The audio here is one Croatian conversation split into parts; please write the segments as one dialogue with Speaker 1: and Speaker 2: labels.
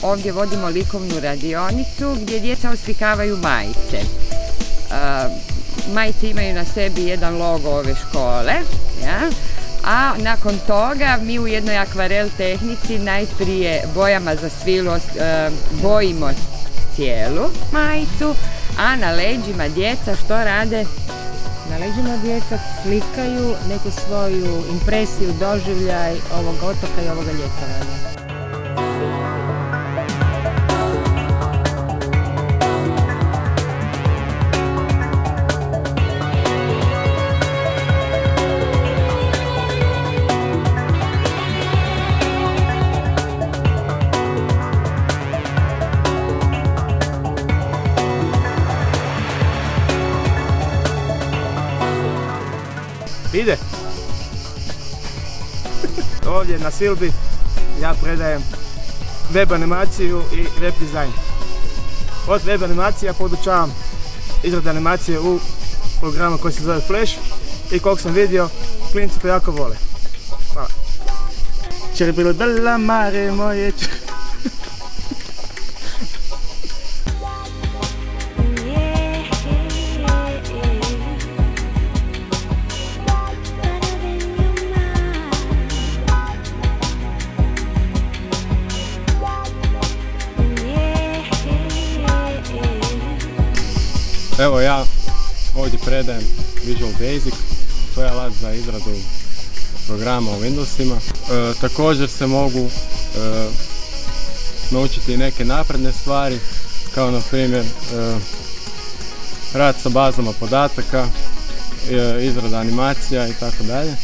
Speaker 1: ovdje vodimo likovnu radionicu gdje djeca oslikavaju majice. Majice imaju na sebi jedan logo ove škole, ja? A nakon toga mi u jednoj akvarel tehnici najprije bojama za svilost bojimo cijelu majicu, a na leđima djeca što rade?
Speaker 2: Na leđima djeca slikaju neku svoju impresiju, doživljaj ovog otoka i ovoga ljetovanja.
Speaker 3: Ide! Ovdje na Silbi ja predajem web animaciju i web dizajn. Od web animacije ja podučavam izradu animacije u programu koji se zove Flash i koliko sam vidio, klinci to jako vole. Hvala. Čerbilo bella mare moje.
Speaker 4: Evo ja ovdje predajem Visual Basic, to je alat za izradu programa u Windowsima. Također se mogu naučiti neke napredne stvari, kao na primjer rad sa bazama podataka, izrada animacija i tako dalje.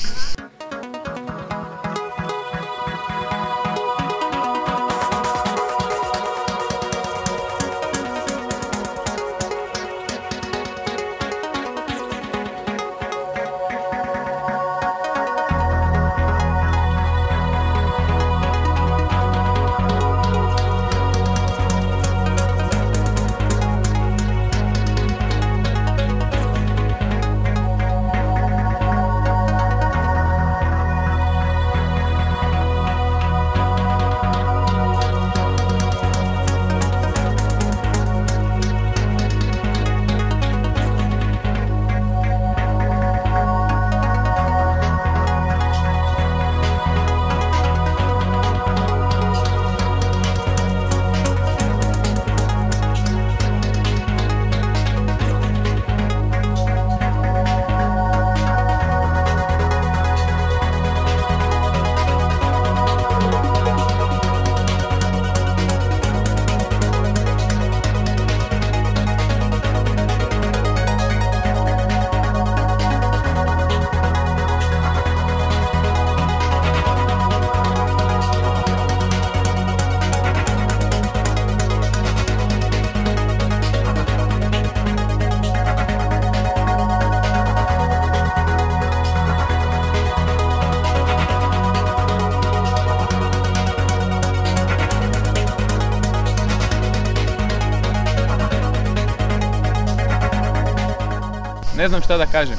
Speaker 5: Ne znam šta da kažem.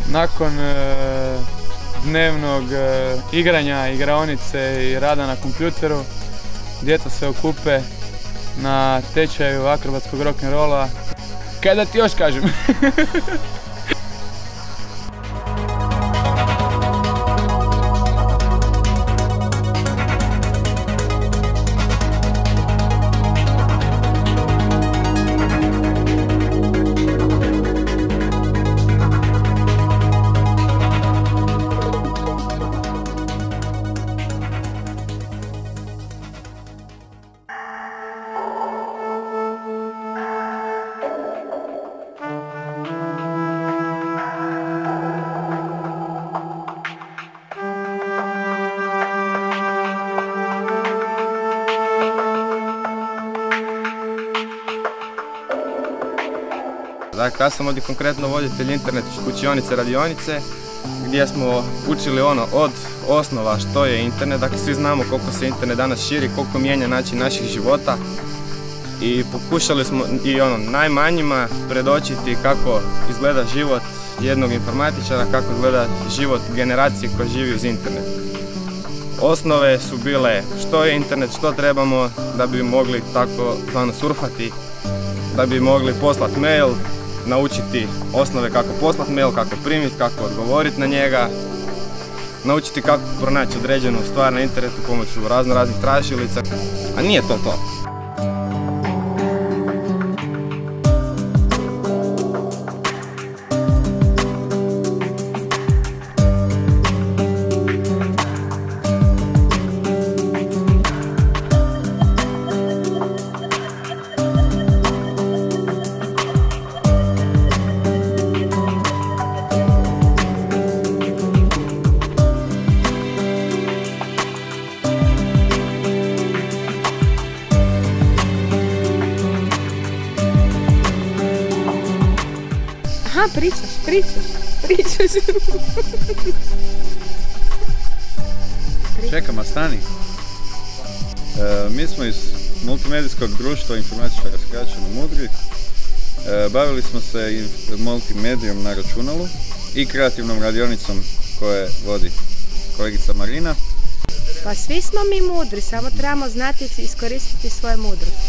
Speaker 5: Nakon dnevnog igranja, igraonice i rada na kompjuteru, djeca se okupe na tečaju akrobatskog rock'n'rolla. Kaj da ti još kažem?
Speaker 6: Dakle, ja sam ovdje konkretno voditelj internet učionice radionice gdje smo učili od osnova što je internet. Dakle, svi znamo koliko se internet danas širi, koliko mijenja način naših života i pokušali smo i najmanjima predočiti kako izgleda život jednog informatičara, kako izgleda život generacije koja živi uz internet. osnove su bile što je internet, što trebamo da bi mogli tako zvano surfati, da bi mogli poslati mail, naučiti osnove kako poslati mail, kako primiti, kako odgovoriti na njega, naučiti kako pronaći određenu stvar na internetu pomoću raznih tražilica, a nije to to.
Speaker 7: Aha, pričaš.
Speaker 8: Čekam, a stani. Mi smo iz multimedijskog društva informatičara skraćeno Mudri. Bavili smo se i multimedijom na računalu i kreativnom radionicom koje vodi kolegica Marina.
Speaker 7: Pa svi smo mi mudri, samo trebamo znati iskoristiti svoje mudrosti.